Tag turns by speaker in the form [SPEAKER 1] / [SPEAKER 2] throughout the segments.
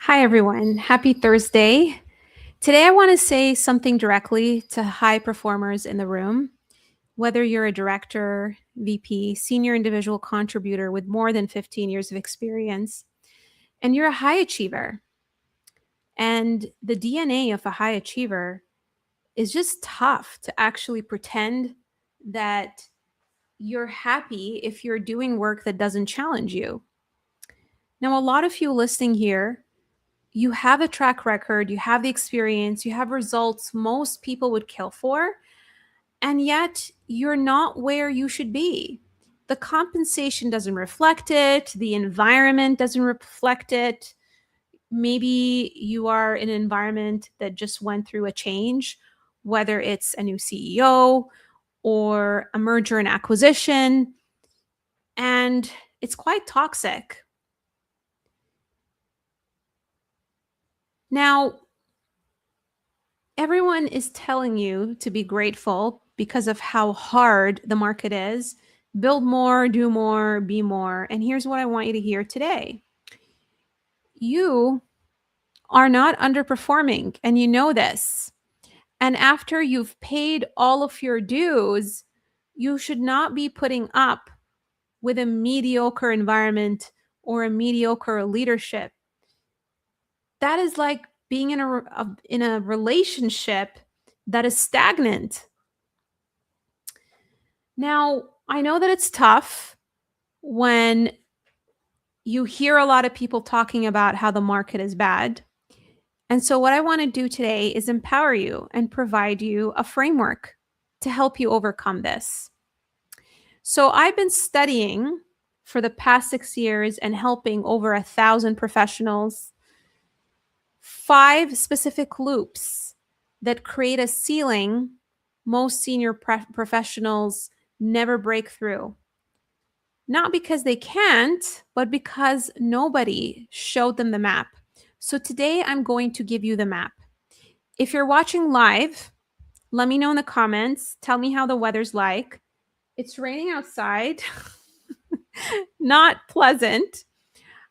[SPEAKER 1] Hi, everyone. Happy Thursday. Today, I want to say something directly to high performers in the room. Whether you're a director, VP, senior individual contributor with more than 15 years of experience, and you're a high achiever, and the DNA of a high achiever is just tough to actually pretend that you're happy if you're doing work that doesn't challenge you. Now, a lot of you listening here, you have a track record, you have the experience, you have results most people would kill for, and yet you're not where you should be. The compensation doesn't reflect it, the environment doesn't reflect it. Maybe you are in an environment that just went through a change, whether it's a new CEO or a merger and acquisition, and it's quite toxic. Now, everyone is telling you to be grateful because of how hard the market is. Build more, do more, be more. And here's what I want you to hear today. You are not underperforming, and you know this. And after you've paid all of your dues, you should not be putting up with a mediocre environment or a mediocre leadership. That is like being in a relationship that is stagnant. Now, I know that it's tough when you hear a lot of people talking about how the market is bad. And so, what I want to do today is empower you and provide you a framework to help you overcome this. So, I've been studying for the past 6 years and helping over 1,000 professionals, 5 specific loops that create a ceiling most senior professionals never break through. Not because they can't, but because nobody showed them the map. So today I'm going to give you the map. If you're watching live, let me know in the comments. Tell me how the weather's like. It's raining outside. Not pleasant.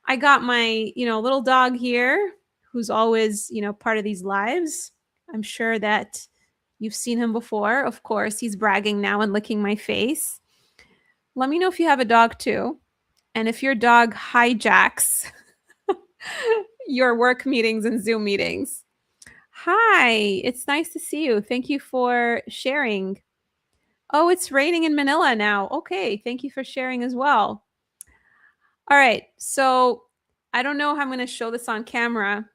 [SPEAKER 1] I got my, little dog here who's always, part of these lives. I'm sure that you've seen him before. Of course, he's bragging now and licking my face. Let me know if you have a dog too. And if your dog hijacks your work meetings and Zoom meetings. Hi, it's nice to see you. Thank you for sharing. Oh, it's raining in Manila now. Okay, thank you for sharing as well. All right, so I don't know how I'm going to show this on camera,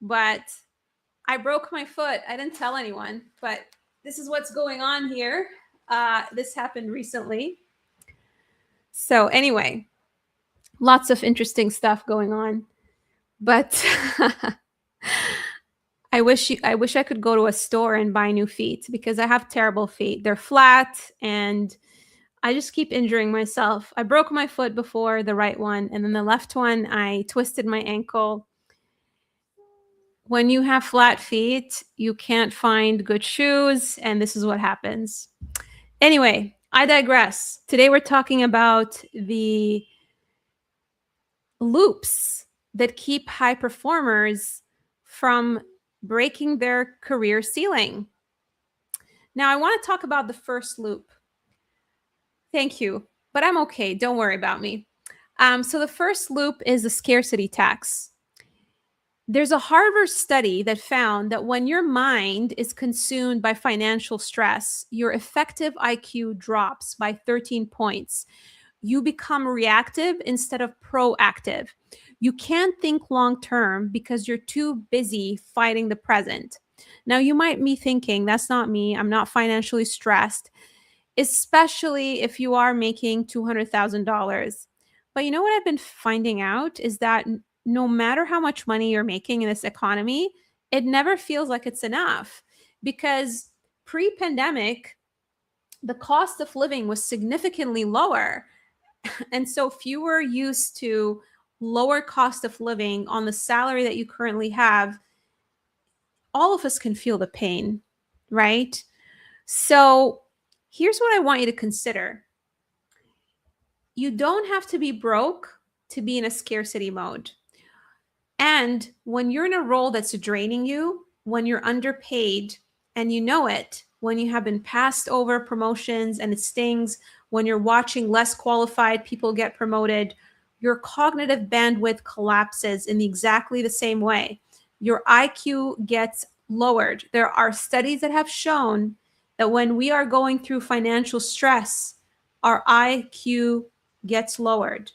[SPEAKER 1] but I broke my foot. I didn't tell anyone, but this is what's going on here. This happened recently. So, anyway, lots of interesting stuff going on. But I wish I could go to a store and buy new feet because I have terrible feet. They're flat and I just keep injuring myself. I broke my foot before, the right one, and then the left one, I twisted my ankle. When you have flat feet, you can't find good shoes, and this is what happens. Anyway, I digress. Today we're talking about the loops that keep high performers from breaking their career ceiling. Now, I want to talk about the first loop. Thank you, but I'm okay. Don't worry about me. So the first loop is the scarcity tax. There's a Harvard study that found that when your mind is consumed by financial stress, your effective IQ drops by 13 points. You become reactive instead of proactive. You can't think long term because you're too busy fighting the present. Now, you might be thinking, that's not me. I'm not financially stressed, especially if you are making $200,000. But you know what I've been finding out is that no matter how much money you're making in this economy, it never feels like it's enough because pre-pandemic, the cost of living was significantly lower. And so if you were used to lower cost of living on the salary that you currently have, all of us can feel the pain, right? So here's what I want you to consider. You don't have to be broke to be in a scarcity mode. And when you're in a role that's draining you, when you're underpaid and you know it, when you have been passed over promotions and it stings, when you're watching less qualified people get promoted, your cognitive bandwidth collapses in exactly the same way. Your IQ gets lowered. There are studies that have shown that when we are going through financial stress, our IQ gets lowered.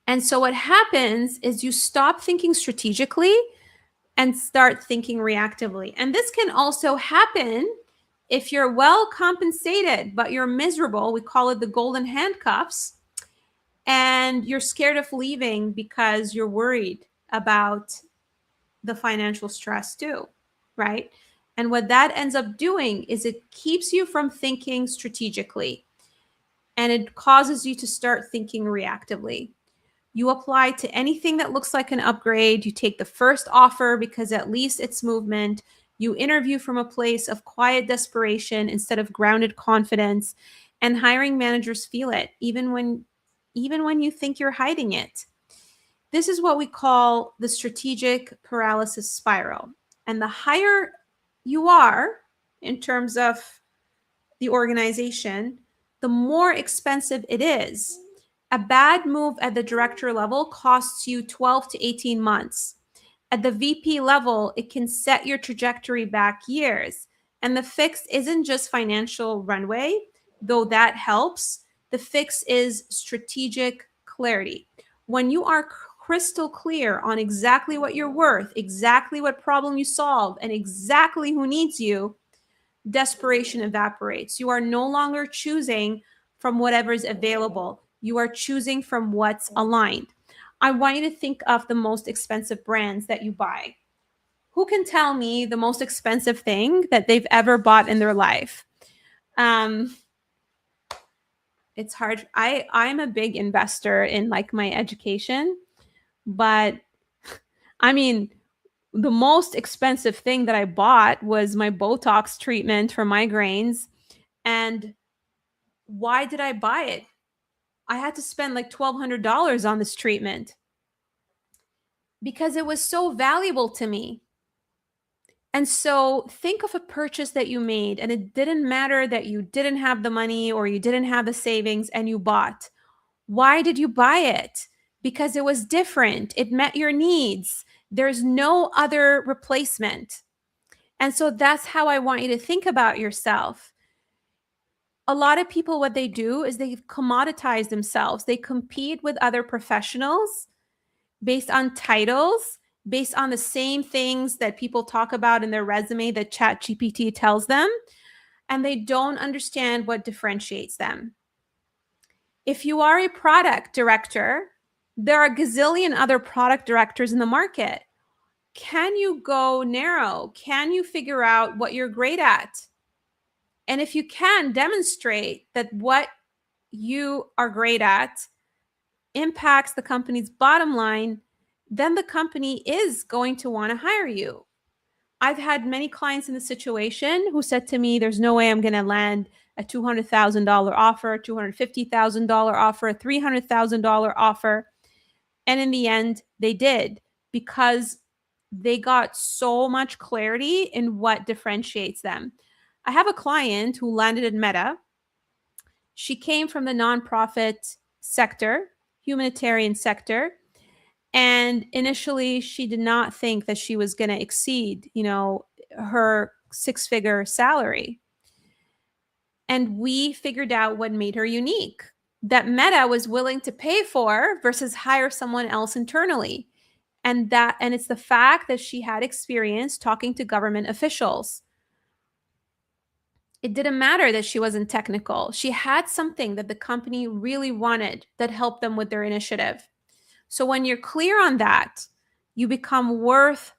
[SPEAKER 1] And so what happens is you stop thinking strategically and start thinking reactively. And this can also happen if you're well compensated, but you're miserable. We call it the golden handcuffs. And you're scared of leaving because you're worried about the financial stress too, right? And what that ends up doing is it keeps you from thinking strategically and it causes you to start thinking reactively. You apply to anything that looks like an upgrade. You take the first offer because at least it's movement. You interview from a place of quiet desperation instead of grounded confidence. And hiring managers feel it, even when you think you're hiding it. This is what we call the strategic paralysis spiral. And the higher you are in terms of the organization, the more expensive it is. A bad move at the director level costs you 12 to 18 months. At the VP level, it can set your trajectory back years. And the fix isn't just financial runway, though that helps. The fix is strategic clarity. When you are crystal clear on exactly what you're worth, exactly what problem you solve, and exactly who needs you, desperation evaporates. You are no longer choosing from whatever's available. You are choosing from what's aligned. I want you to think of the most expensive brands that you buy. Who can tell me the most expensive thing that they've ever bought in their life? Um, it's hard. I'm a big investor in like my education, but I mean, the most expensive thing that I bought was my Botox treatment for migraines. And why did I buy it? I had to spend like $1,200 on this treatment because it was so valuable to me. And so think of a purchase that you made and it didn't matter that you didn't have the money or you didn't have the savings and you bought. Why did you buy it? Because it was different. It met your needs. There's no other replacement. And so that's how I want you to think about yourself. A lot of people, what they do is they commoditize themselves. They compete with other professionals based on titles, based on the same things that people talk about in their resume that ChatGPT tells them, and they don't understand what differentiates them. If you are a product director, there are a gazillion other product directors in the market. Can you go narrow? Can you figure out what you're great at? And if you can demonstrate that what you are great at impacts the company's bottom line, then the company is going to want to hire you. I've had many clients in this situation who said to me, there's no way I'm going to land a $200,000 offer, $250,000 offer, a $300,000 offer. And in the end, they did because they got so much clarity in what differentiates them. I have a client who landed in Meta. She came from the nonprofit sector, humanitarian sector. And initially, she did not think that she was going to exceed, her six-figure salary. And we figured out what made her unique, that Meta was willing to pay for versus hire someone else internally. And it's the fact that she had experience talking to government officials. It didn't matter that she wasn't technical. She had something that the company really wanted that helped them with their initiative. So when you're clear on that, you become worth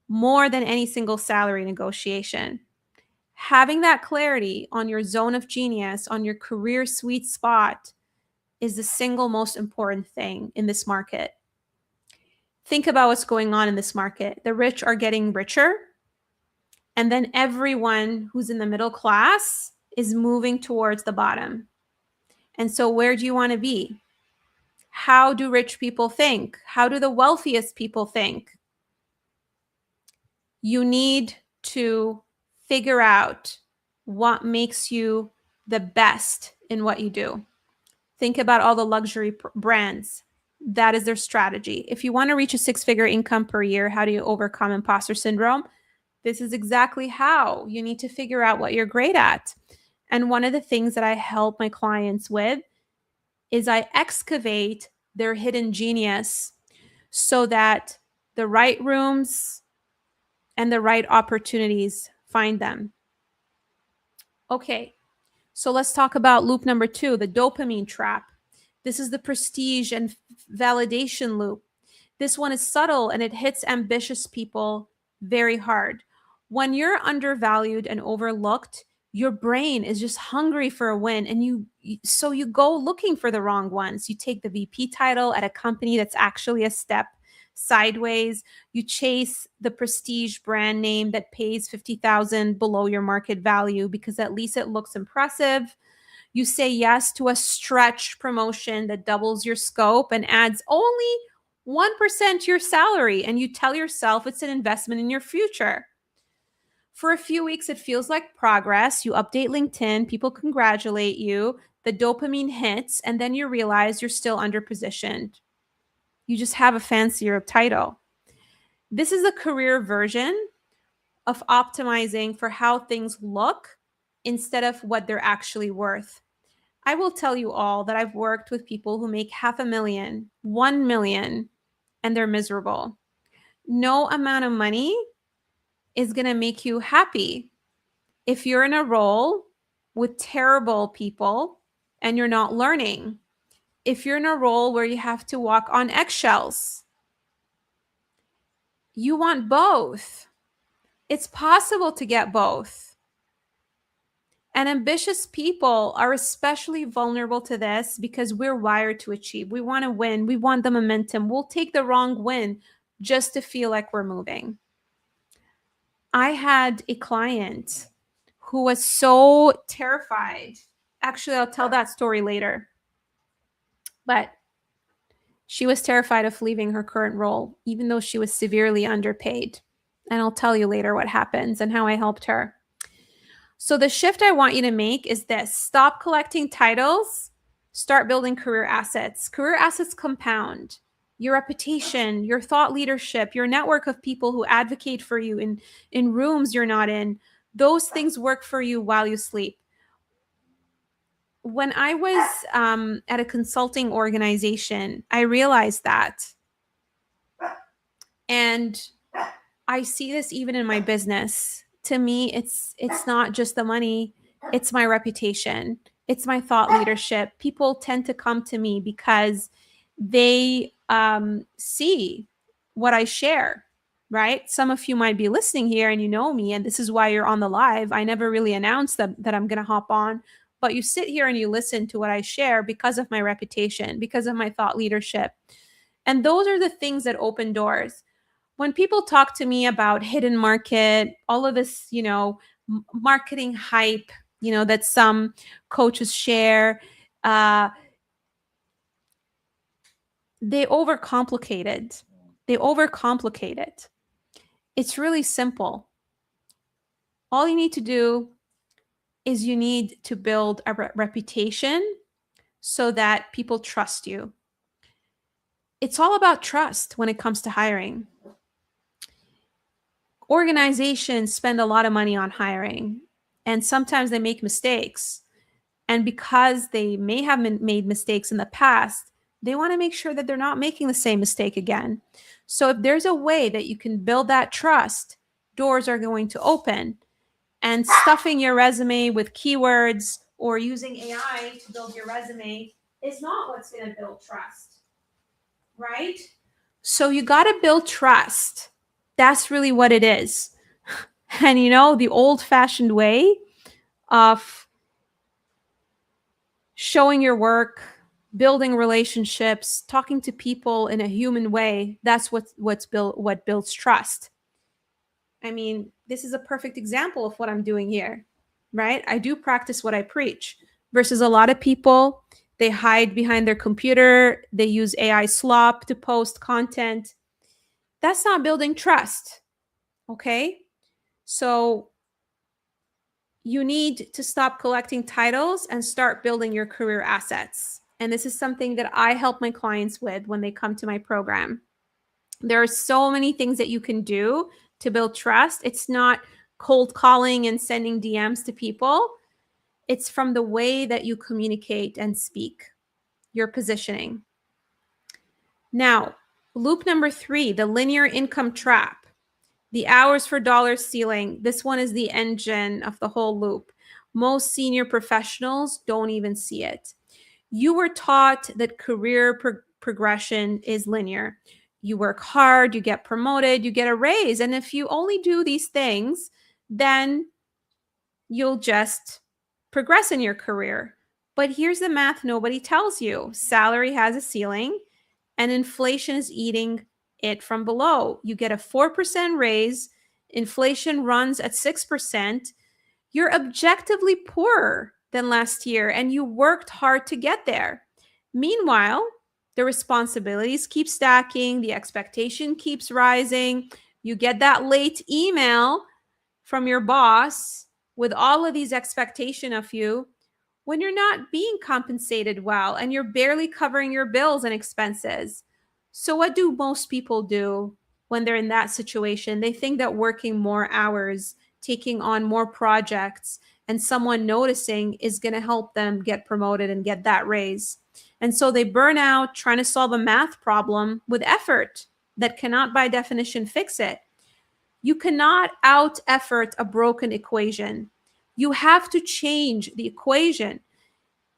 [SPEAKER 1] more than any single salary negotiation. Having that clarity on your zone of genius, on your career sweet spot, is the single most important thing in this market. Think about what's going on in this market. The rich are getting richer, and then everyone who's in the middle class is moving towards the bottom. And so where do you want to be? How do rich people think? How do the wealthiest people think? You need to figure out what makes you the best in what you do. Think about all the luxury brands. That is their strategy. If you want to reach a six-figure income per year, how do you overcome imposter syndrome? This is exactly how. You need to figure out what you're great at. And one of the things that I help my clients with is I excavate their hidden genius so that the right rooms and the right opportunities find them. Okay, so let's talk about loop number 2, the dopamine trap. This is the prestige and validation loop. This one is subtle and it hits ambitious people very hard. When you're undervalued and overlooked, your brain is just hungry for a win, and you go looking for the wrong ones. You take the VP title at a company that's actually a step sideways. You chase the prestige brand name that pays 50,000 below your market value because at least it looks impressive. You say yes to a stretch promotion that doubles your scope and adds only 1% to your salary, and you tell yourself it's an investment in your future. For a few weeks, it feels like progress. You update LinkedIn, people congratulate you, the dopamine hits, and then you realize you're still underpositioned. You just have a fancier title. This is a career version of optimizing for how things look instead of what they're actually worth. I will tell you all that I've worked with people who make $500,000, 1 million, and they're miserable. No amount of money is going to make you happy if you're in a role with terrible people and you're not learning. If you're in a role where you have to walk on eggshells, you want both. It's possible to get both. And ambitious people are especially vulnerable to this because we're wired to achieve. We want to win. We want the momentum. We'll take the wrong win just to feel like we're moving. I had a client who was so terrified. Actually, I'll tell that story later. But she was terrified of leaving her current role, even though she was severely underpaid. And I'll tell you later what happens and how I helped her. So the shift I want you to make is this: stop collecting titles, start building career assets. Career assets compound. Your reputation, your thought leadership, your network of people who advocate for you in rooms you're not in, those things work for you while you sleep. When I was at a consulting organization, I realized that. And I see this even in my business. To me, it's not just the money, it's my reputation, it's my thought leadership. People tend to come to me because they see what I share, right? Some of you might be listening here and you know me, and this is why you're on the live. I never really announced that I'm going to hop on, but you sit here and you listen to what I share because of my reputation, because of my thought leadership. And those are the things that open doors. When people talk to me about hidden market, all of this, marketing hype, that some coaches share, they overcomplicate it. It's really simple. All you need to do is you need to build a reputation so that people trust you. It's all about trust when it comes to hiring. Organizations spend a lot of money on hiring, and sometimes they make mistakes. And because they may have made mistakes in the past, they want to make sure that they're not making the same mistake again. So if there's a way that you can build that trust, doors are going to open. And stuffing your resume with keywords or using AI to build your resume is not what's going to build trust, right? So you got to build trust. That's really what it is. And the old-fashioned way of showing your work, building relationships, talking to people in a human way, that's what builds trust. I mean, this is a perfect example of what I'm doing here, right? I do practice what I preach versus a lot of people, They hide behind their computer. They use AI slop to post content. That's not building trust. Okay? So you need to stop collecting titles and start building your career assets. And this is something that I help my clients with when they come to my program. There are so many things that you can do to build trust. It's not cold calling and sending DMs to people. It's from the way that you communicate and speak, your positioning. Now, loop number 3, the linear income trap. The hours for dollars ceiling. This one is the engine of the whole loop. Most senior professionals don't even see it. You were taught that career progression is linear. You work hard, you get promoted, you get a raise. And if you only do these things, then you'll just progress in your career. But here's the math nobody tells you. Salary has a ceiling, and inflation is eating it from below. You get a 4% raise, inflation runs at 6%. You're objectively poorer than last year, and you worked hard to get there. Meanwhile, the responsibilities keep stacking, the expectation keeps rising. You get that late email from your boss with all of these expectations of you when you're not being compensated well and you're barely covering your bills and expenses. So what do most people do when they're in that situation? They think that working more hours, taking on more projects, and someone noticing is going to help them get promoted and get that raise. And so they burn out trying to solve a math problem with effort that cannot by definition fix it. You cannot out effort a broken equation. You have to change the equation.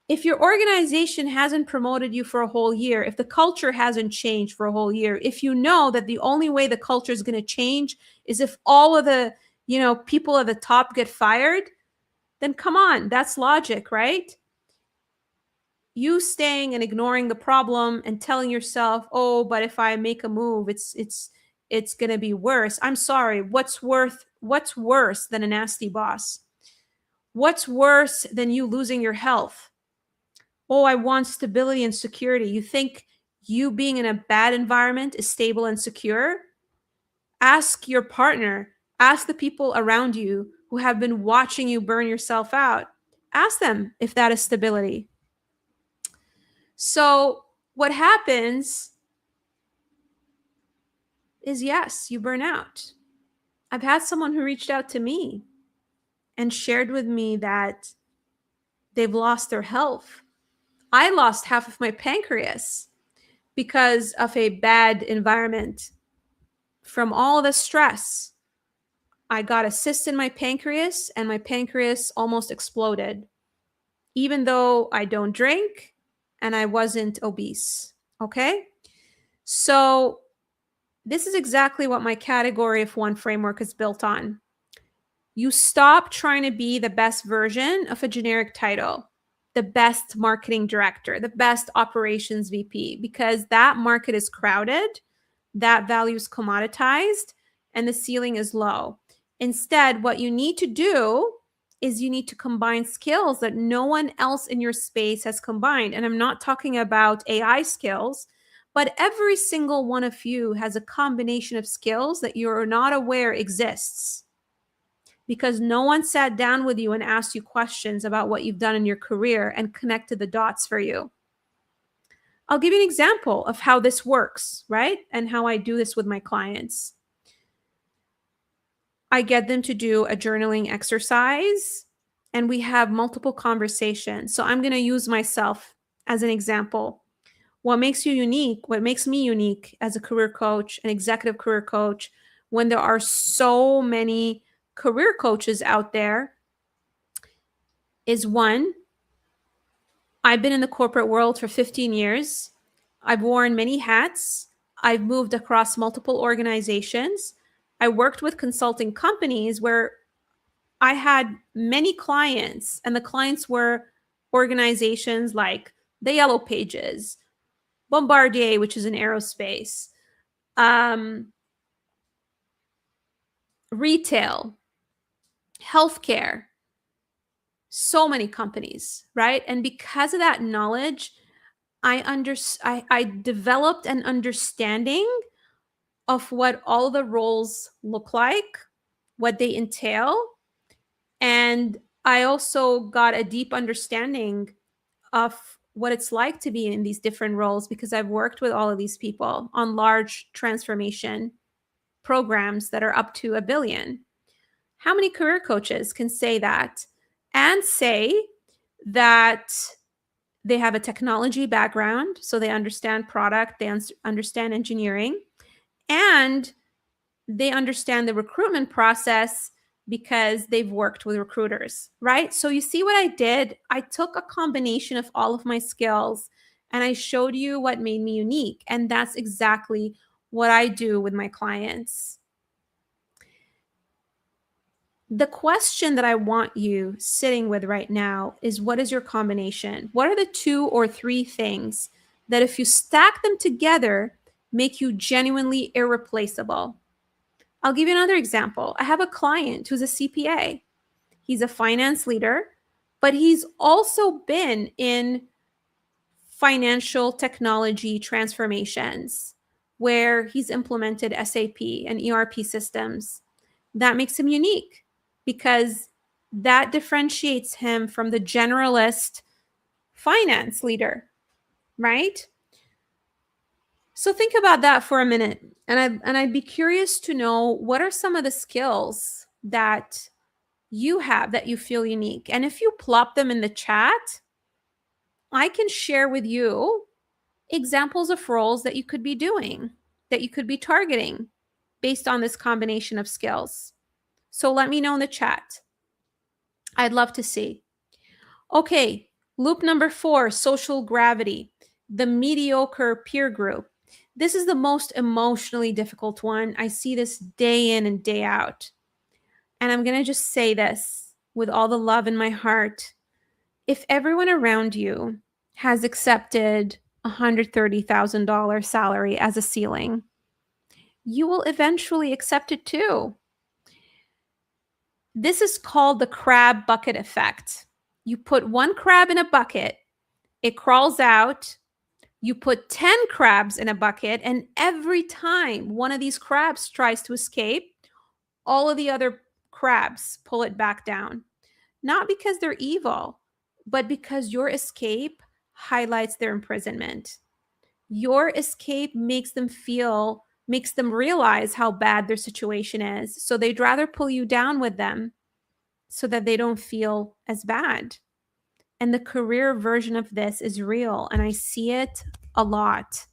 [SPEAKER 1] If your organization hasn't promoted you for a whole year, if the culture hasn't changed for a whole year, if you know that the only way the culture is going to change is if all of the, people at the top get fired, then come on, that's logic, right? You staying and ignoring the problem and telling yourself, "Oh, but if I make a move, it's going to be worse." I'm sorry. What's worse than a nasty boss? What's worse than you losing your health? Oh, I want stability and security. You think you being in a bad environment is stable and secure? Ask your partner, ask the people around you who have been watching you burn yourself out. Ask them if that is stability. So what happens is, yes, you burn out. I've had someone who reached out to me and shared with me that they've lost their health. I lost half of my pancreas because of a bad environment. From all the stress, I got a cyst in my pancreas and my pancreas almost exploded, even though I don't drink and I wasn't obese. Okay? So this is exactly what my category of one framework is built on. You stop trying to be the best version of a generic title, the best marketing director, the best operations VP, because that market is crowded, that value is commoditized, and the ceiling is low. Instead, what you need to do is you need to combine skills that no one else in your space has combined. And I'm not talking about AI skills, but every single one of you has a combination of skills that you're not aware exists, because no one sat down with you and asked you questions about what you've done in your career and connected the dots for you. I'll give you an example of how this works, right? And how I do this with my clients. I get them to do a journaling exercise and we have multiple conversations. So I'm going to use myself as an example. What makes you unique, what makes me unique as a career coach, an executive career coach, when there are so many career coaches out there, is one, I've been in the corporate world for 15 years. I've worn many hats. I've moved across multiple organizations. I worked with consulting companies where I had many clients, and the clients were organizations like the Yellow Pages, Bombardier, which is in aerospace, retail, healthcare. so many companies, right? And because of that knowledge, I developed an understanding of what all the roles look like, what they entail, and I also got a deep understanding of what it's like to be in these different roles because I've worked with all of these people on large transformation programs that are up to $1 billion. How many career coaches can say that and say that they have a technology background, so they understand product, they understand engineering, and they understand the recruitment process because they've worked with recruiters, right? So you see what I did? I took a combination of all of my skills and I showed you what made me unique. And that's exactly what I do with my clients. The question that I want you sitting with right now is, what is your combination? What are the 2 or 3 things that if you stack them together, make you genuinely irreplaceable? I'll give you another example. I have a client who's a CPA. He's a finance leader, but he's also been in financial technology transformations where he's implemented SAP and ERP systems. That makes him unique because that differentiates him from the generalist finance leader, right? So think about that for a minute. And I'd be curious to know, what are some of the skills that you have that you feel unique? And if you plop them in the chat, I can share with you examples of roles that you could be doing, that you could be targeting based on this combination of skills. So let me know in the chat. I'd love to see. Okay, loop number 4, social gravity, the mediocre peer group. This is the most emotionally difficult one. I see this day in and day out. And I'm going to just say this with all the love in my heart. If everyone around you has accepted $130,000 salary as a ceiling, you will eventually accept it too. This is called the crab bucket effect. You put one crab in a bucket, it crawls out. You put 10 crabs in a bucket, and every time one of these crabs tries to escape, all of the other crabs pull it back down. Not because they're evil, but because your escape highlights their imprisonment. Your escape makes them realize how bad their situation is. So they'd rather pull you down with them so that they don't feel as bad. And the career version of this is real, and I see it a lot.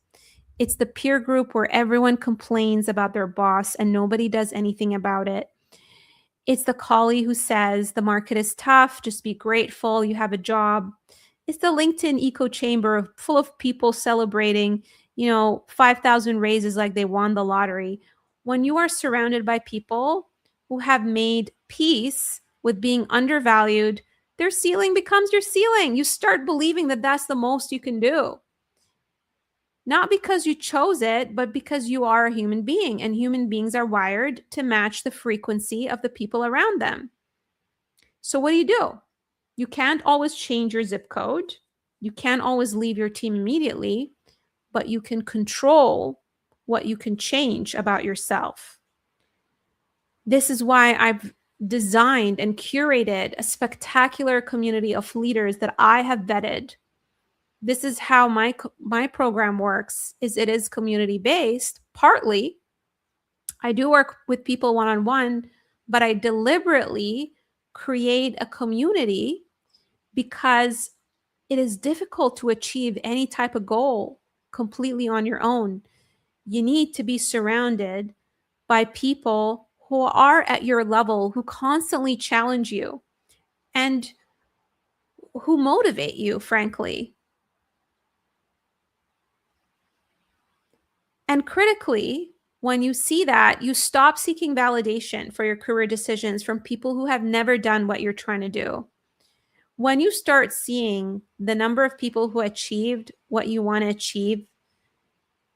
[SPEAKER 1] It's the peer group where everyone complains about their boss and nobody does anything about it. It's the colleague who says the market is tough, just be grateful you have a job. It's the LinkedIn echo chamber full of people celebrating, 5,000 raises like they won the lottery. When you are surrounded by people who have made peace with being undervalued, their ceiling becomes your ceiling. You start believing that that's the most you can do. Not because you chose it, but because you are a human being, and human beings are wired to match the frequency of the people around them. So what do? You can't always change your zip code. You can't always leave your team immediately, but you can control what you can change about yourself. This is why I've designed and curated a spectacular community of leaders that I have vetted. This is how my program works. It is community based. Partly, I do work with people one-on-one, but I deliberately create a community because it is difficult to achieve any type of goal completely on your own. You need to be surrounded by people who are at your level, who constantly challenge you and who motivate you, frankly. And critically, when you see that, you stop seeking validation for your career decisions from people who have never done what you're trying to do. When you start seeing the number of people who achieved what you want to achieve,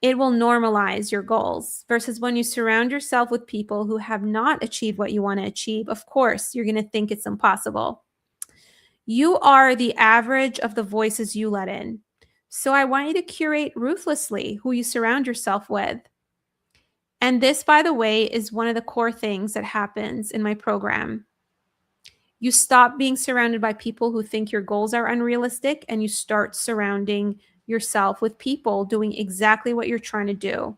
[SPEAKER 1] it will normalize your goals. Versus when you surround yourself with people who have not achieved what you want to achieve, of course, you're going to think it's impossible. You are the average of the voices you let in. So I want you to curate ruthlessly who you surround yourself with. And this, by the way, is one of the core things that happens in my program. You stop being surrounded by people who think your goals are unrealistic, and you start surrounding yourself with people doing exactly what you're trying to do.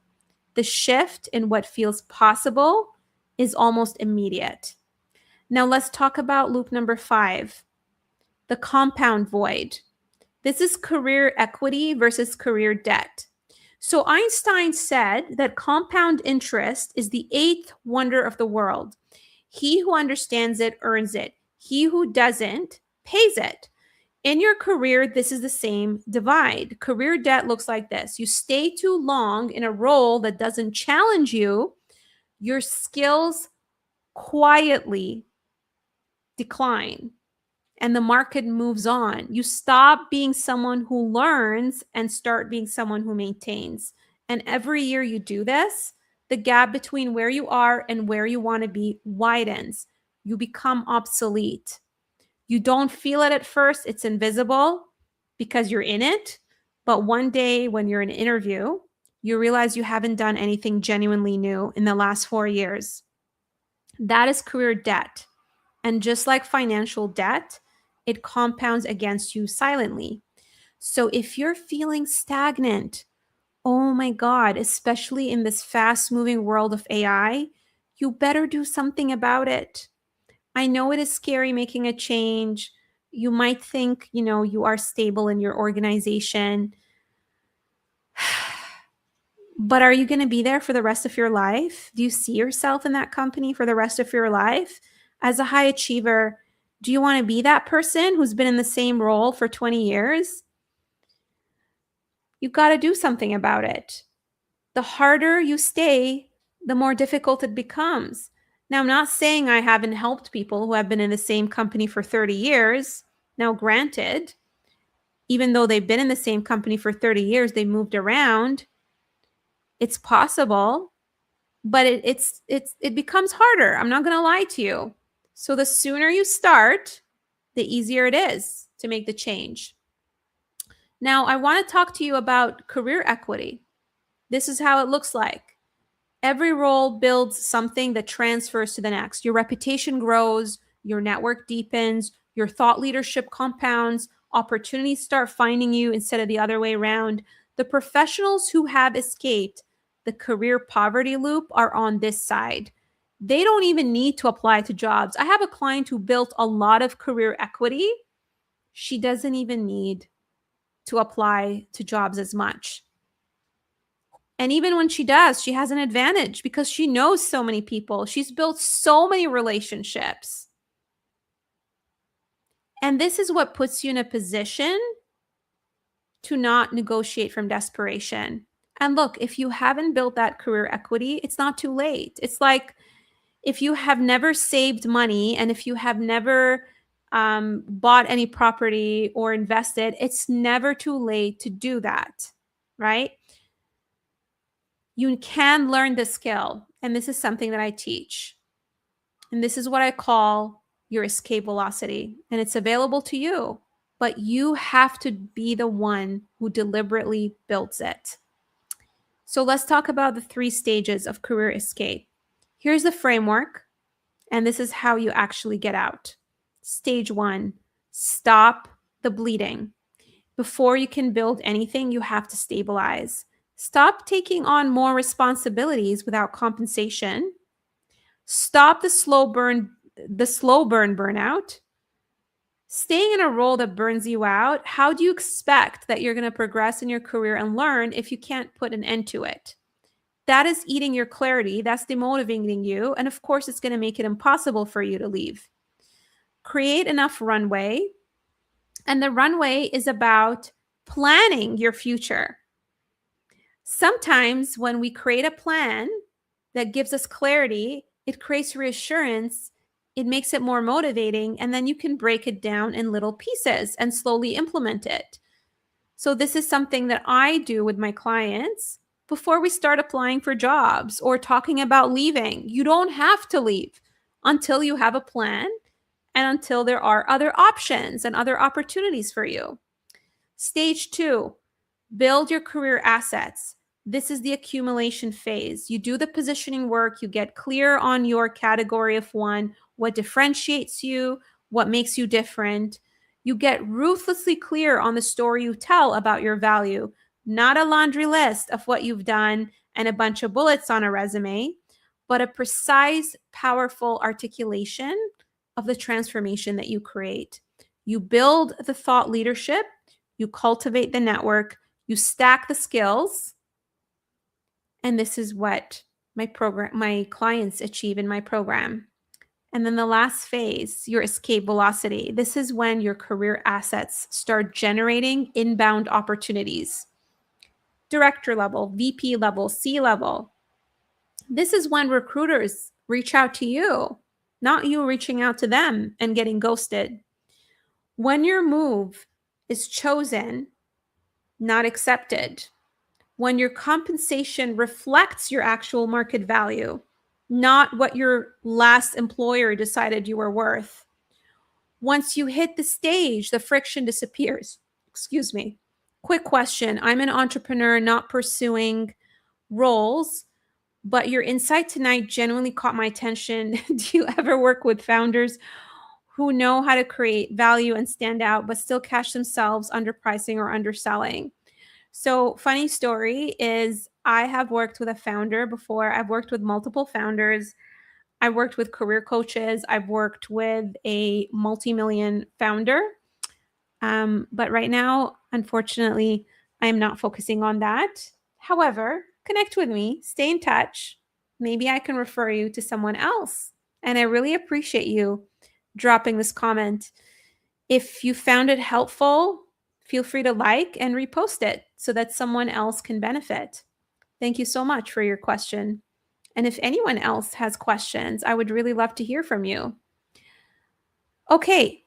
[SPEAKER 1] The shift in what feels possible is almost immediate. Now let's talk about loop number 5, the compound void. This is career equity versus career debt. So Einstein said that compound interest is the 8th wonder of the world. He who understands it earns it. He who doesn't pays it. In your career, this is the same divide. Career debt looks like this. You stay too long in a role that doesn't challenge you, your skills quietly decline and the market moves on. You stop being someone who learns and start being someone who maintains. And every year you do this, the gap between where you are and where you want to be widens. You become obsolete. You don't feel it at first. It's invisible because you're in it. But one day when you're in an interview, you realize you haven't done anything genuinely new in the last 4 years. That is career debt. And just like financial debt, it compounds against you silently. So if you're feeling stagnant, oh my God, especially in this fast moving world of AI, you better do something about it. I know it is scary making a change. You might think, you are stable in your organization, but are you going to be there for the rest of your life? Do you see yourself in that company for the rest of your life? As a high achiever, do you want to be that person who's been in the same role for 20 years? You've got to do something about it. The harder you stay, the more difficult it becomes. Now, I'm not saying I haven't helped people who have been in the same company for 30 years. Now, granted, even though they've been in the same company for 30 years, they moved around. It's possible, but it becomes harder. I'm not going to lie to you. So the sooner you start, the easier it is to make the change. Now, I want to talk to you about career equity. This is how it looks like. Every role builds something that transfers to the next. Your reputation grows, your network deepens, your thought leadership compounds, opportunities start finding you instead of the other way around. The professionals who have escaped the career poverty loop are on this side. They don't even need to apply to jobs. I have a client who built a lot of career equity. She doesn't even need to apply to jobs as much. And even when she does, she has an advantage because she knows so many people. She's built so many relationships. And this is what puts you in a position to not negotiate from desperation. And look, if you haven't built that career equity, it's not too late. It's like if you have never saved money and if you have never bought any property or invested, it's never too late to do that, right? You can learn the skill. And this is something that I teach. And this is what I call your escape velocity. And it's available to you, but you have to be the one who deliberately builds it. So let's talk about the 3 stages of career escape. Here's the framework, and this is how you actually get out. Stage 1, stop the bleeding. Before you can build anything, you have to stabilize. Stop taking on more responsibilities without compensation. Stop the slow burn burnout. Staying in a role that burns you out, how do you expect that you're going to progress in your career and learn if you can't put an end to it? That is eating your clarity. That's demotivating you. And of course, it's going to make it impossible for you to leave. Create enough runway. And the runway is about planning your future. Sometimes when we create a plan that gives us clarity, it creates reassurance, it makes it more motivating, and then you can break it down in little pieces and slowly implement it. So this is something that I do with my clients before we start applying for jobs or talking about leaving. You don't have to leave until you have a plan and until there are other options and other opportunities for you. Stage 2, build your career assets. This is the accumulation phase. You do the positioning work, you get clear on your category of one, what differentiates you, what makes you different. You get ruthlessly clear on the story you tell about your value, not a laundry list of what you've done and a bunch of bullets on a resume, but a precise, powerful articulation of the transformation that you create. You build the thought leadership, you cultivate the network, you stack the skills, and this is what my clients achieve in my program. And then the last phase, your escape velocity. This is when your career assets start generating inbound opportunities. Director level, VP level, C level. This is when recruiters reach out to you, not you reaching out to them and getting ghosted. When your move is chosen, not accepted. When your compensation reflects your actual market value, not what your last employer decided you were worth. Once you hit the stage, the friction disappears. Excuse me. Quick question. I'm an entrepreneur not pursuing roles, but your insight tonight genuinely caught my attention. Do you ever work with founders who know how to create value and stand out, but still catch themselves underpricing or underselling? So, funny story is I have worked with a founder before. I've worked with multiple founders. I've worked with career coaches. I've worked with a multi-million founder. But right now, unfortunately, I'm not focusing on that. However, connect with me, stay in touch. Maybe I can refer you to someone else. And I really appreciate you dropping this comment. If you found it helpful, feel free to like and repost it so that someone else can benefit. Thank you so much for your question. And if anyone else has questions, I would really love to hear from you. Okay,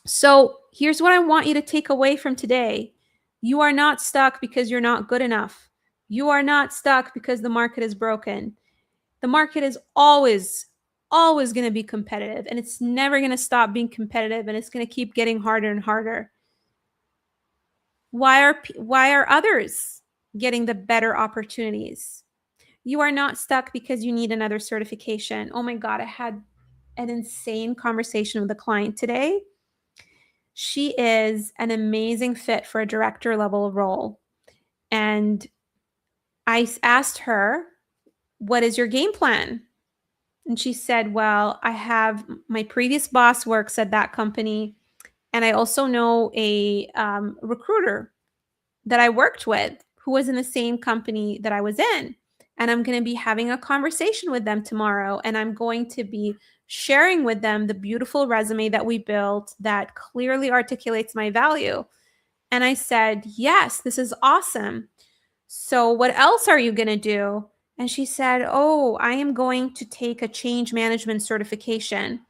[SPEAKER 1] so here's what I want you to take away from today. You are not stuck because you're not good enough. You are not stuck because the market is broken. The market is always going to be competitive, and it's never going to stop being competitive, and it's going to keep getting harder and harder. Why are others getting the better opportunities? You are not stuck because you need another certification. Oh my God, I had an insane conversation with a client today. She is an amazing fit for a director level role. And I asked her, what is your game plan? And she said, well, I have my previous boss works at that company. And I also know a recruiter that I worked with who was in the same company that I was in. And I'm going to be having a conversation with them tomorrow. And I'm going to be sharing with them the beautiful resume that we built that clearly articulates my value. And I said, yes, this is awesome. So what else are you going to do? And she said, oh, I am going to take a change management certification.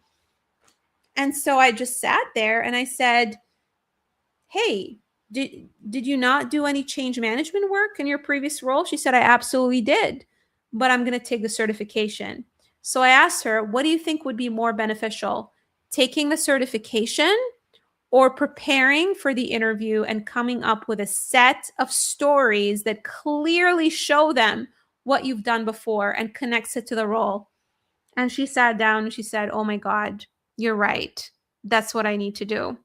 [SPEAKER 1] And so I just sat there and I said, hey, did you not do any change management work in your previous role? She said, I absolutely did, but I'm going to take the certification. So I asked her, what do you think would be more beneficial, taking the certification or preparing for the interview and coming up with a set of stories that clearly show them what you've done before and connects it to the role? And she sat down and she said, oh my God, you're right. That's what I need to do.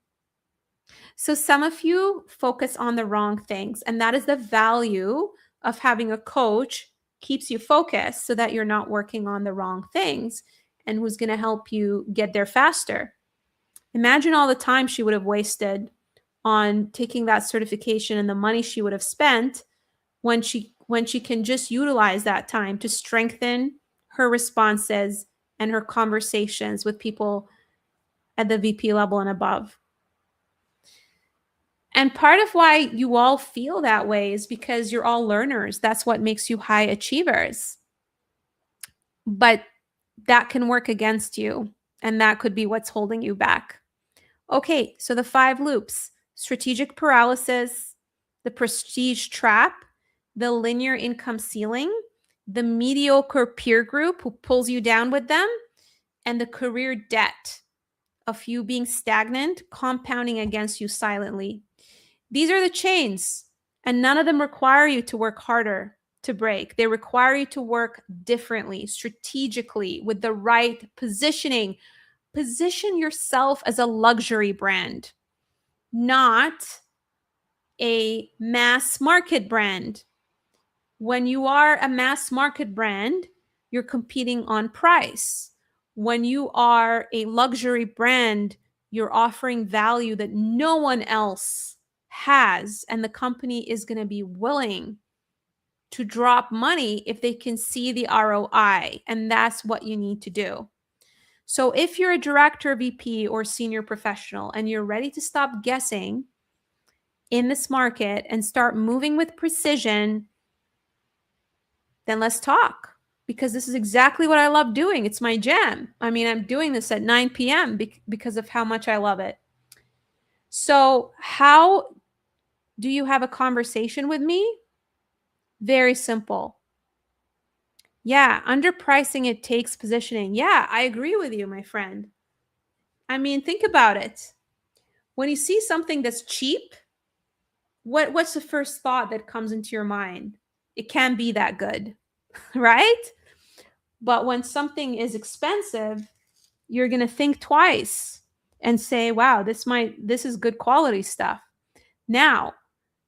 [SPEAKER 1] So some of you focus on the wrong things, and that is the value of having a coach keeps you focused so that you're not working on the wrong things and who's going to help you get there faster. Imagine all the time she would have wasted on taking that certification and the money she would have spent when she can just utilize that time to strengthen her responses and her conversations with people at the VP level and above. And part of why you all feel that way is because you're all learners. That's what makes you high achievers. But that can work against you, and that could be what's holding you back. Okay, so the 5 loops: strategic paralysis, the prestige trap, the linear income ceiling, the mediocre peer group who pulls you down with them, and the career debt of you being stagnant, compounding against you silently. These are the chains, and none of them require you to work harder to break. They require you to work differently, strategically, with the right positioning. Position yourself as a luxury brand, not a mass market brand. When you are a mass market brand, you're competing on price. When you are a luxury brand, you're offering value that no one else has, and the company is going to be willing to drop money if they can see the ROI, and that's what you need to do. So if you're a director, VP, or senior professional and you're ready to stop guessing in this market and start moving with precision, then let's talk, because this is exactly what I love doing. It's my jam. I mean, I'm doing this at 9 p.m. because of how much I love it. So how do you have a conversation with me? Very simple. Yeah, underpricing it takes positioning. Yeah, I agree with you, my friend. I mean, think about it. When you see something that's cheap, what's the first thought that comes into your mind? It can't be that good, right? But when something is expensive, you're going to think twice and say, wow, this is good quality stuff. Now,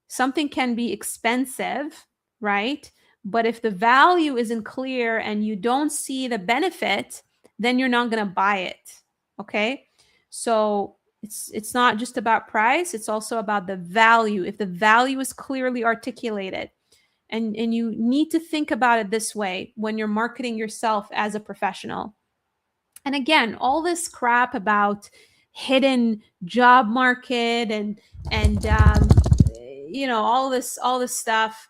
[SPEAKER 1] something can be expensive, right? But if the value isn't clear and you don't see the benefit, then you're not going to buy it. Okay? So it's not just about price, it's also about the value. If the value is clearly articulated, and you need to think about it this way when you're marketing yourself as a professional. And again, all this crap about hidden job market and all this stuff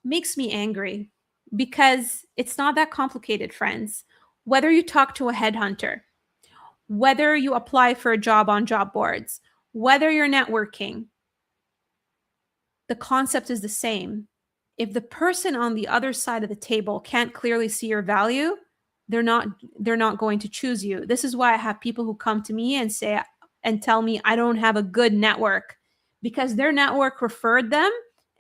[SPEAKER 1] makes me angry, because it's not that complicated, friends. Whether you talk to a headhunter, whether you apply for a job on job boards, whether you're networking, the concept is the same. If the person on the other side of the table can't clearly see your value, they're not going to choose you. This is why I have people who come to me and tell me I don't have a good network, because their network referred them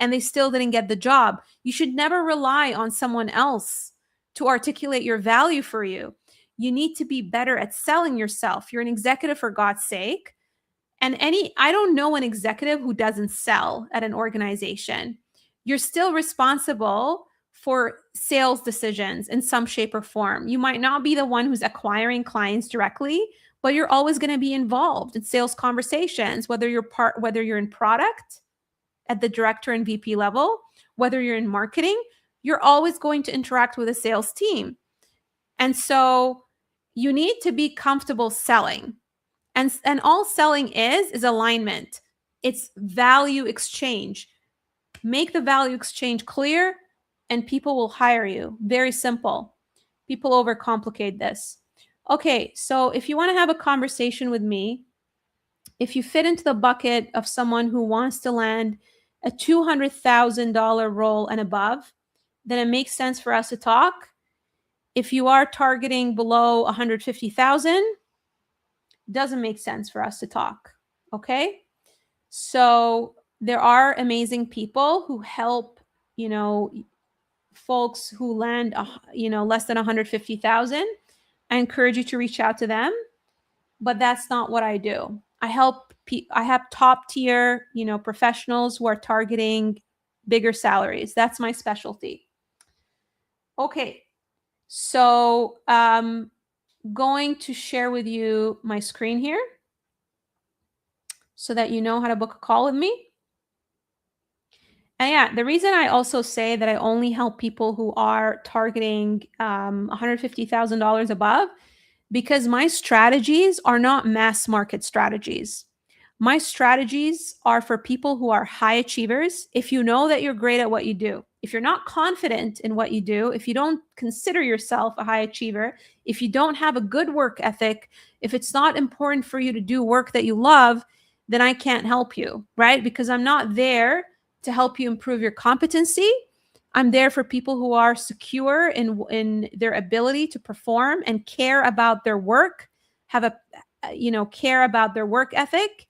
[SPEAKER 1] and they still didn't get the job. You should never rely on someone else to articulate your value for you. You need to be better at selling yourself. You're an executive, for God's sake. And I don't know an executive who doesn't sell at an organization. You're still responsible for sales decisions in some shape or form. You might not be the one who's acquiring clients directly, but you're always going to be involved in sales conversations, whether you're in product at the director and VP level, whether you're in marketing, you're always going to interact with a sales team. And so you need to be comfortable selling. And all selling is alignment. It's value exchange. Make the value exchange clear and people will hire you. Very simple. People overcomplicate this. Okay, so if you want to have a conversation with me, if you fit into the bucket of someone who wants to land a $200,000 role and above, then it makes sense for us to talk. If you are targeting below 150,000, doesn't make sense for us to talk. Okay? So there are amazing people who help, folks who land, less than 150,000. I encourage you to reach out to them, but that's not what I do. I have top tier, professionals who are targeting bigger salaries. That's my specialty. Okay. So, going to share with you my screen here so that you know how to book a call with me. And yeah, the reason I also say that I only help people who are targeting $150,000 above, because my strategies are not mass market strategies. My strategies are for people who are high achievers. If you know that you're great at what you do, if you're not confident in what you do, if you don't consider yourself a high achiever, if you don't have a good work ethic, if it's not important for you to do work that you love, then I can't help you, right? Because I'm not there to help you improve your competency. I'm there for people who are secure in their ability to perform and care about their work, have care about their work ethic,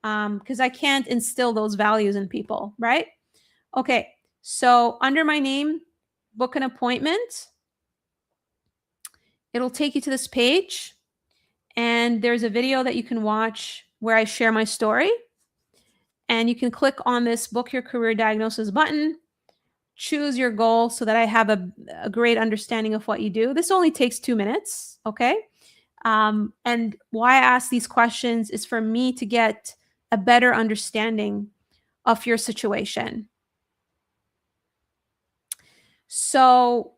[SPEAKER 1] because I can't instill those values in people, right? Okay, so under my name, book an appointment. It'll take you to this page, and there's a video that you can watch where I share my story. And you can click on this book your career diagnosis button, choose your goal so that I have a great understanding of what you do. This only takes 2 minutes, okay? And why I ask these questions is for me to get a better understanding of your situation. So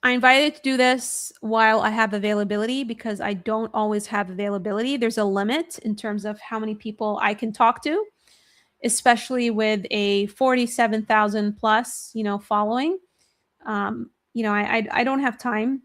[SPEAKER 1] I invited to do this while I have availability because I don't always have availability. There's a limit in terms of how many people I can talk to, especially with a 47,000 plus, following. I don't have time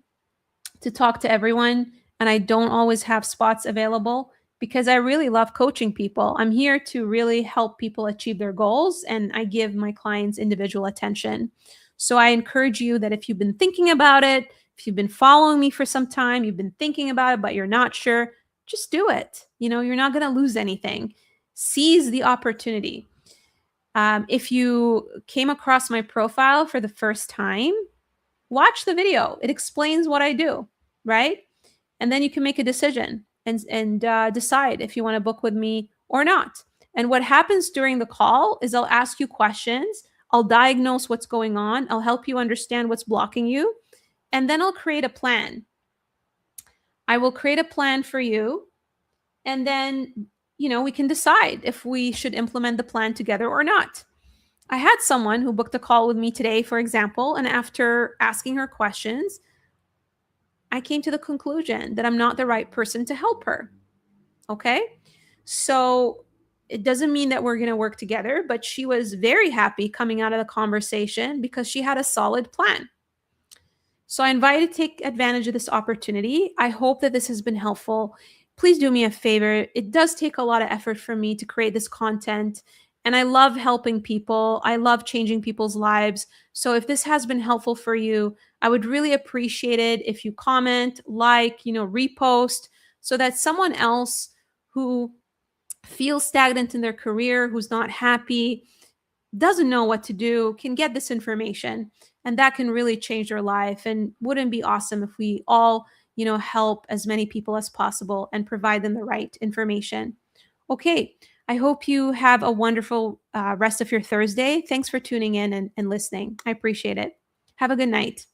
[SPEAKER 1] to talk to everyone, and I don't always have spots available because I really love coaching people. I'm here to really help people achieve their goals, and I give my clients individual attention. So I encourage you that if you've been thinking about it, if you've been following me for some time, you've been thinking about it, but you're not sure, just do it. You're not going to lose anything. Seize the opportunity. If you came across my profile for the first time, watch the video. It explains what I do, right? And then you can make a decision and decide if you want to book with me or not. And what happens during the call is I'll ask you questions. I'll diagnose what's going on. I'll help you understand what's blocking you. And then I'll create a plan. I will create a plan for you. And then, we can decide if we should implement the plan together or not. I had someone who booked a call with me today, for example, and after asking her questions, I came to the conclusion that I'm not the right person to help her. Okay. So it doesn't mean that we're going to work together, but she was very happy coming out of the conversation because she had a solid plan. So I invite you to take advantage of this opportunity. I hope that this has been helpful. Please do me a favor. It does take a lot of effort for me to create this content, and I love helping people. I love changing people's lives. So if this has been helpful for you, I would really appreciate it if you comment, like, repost, so that someone else who feels stagnant in their career, who's not happy, doesn't know what to do, can get this information. And that can really change their life. And wouldn't it be awesome if we all, help as many people as possible and provide them the right information? Okay. I hope you have a wonderful rest of your Thursday. Thanks for tuning in and listening. I appreciate it. Have a good night.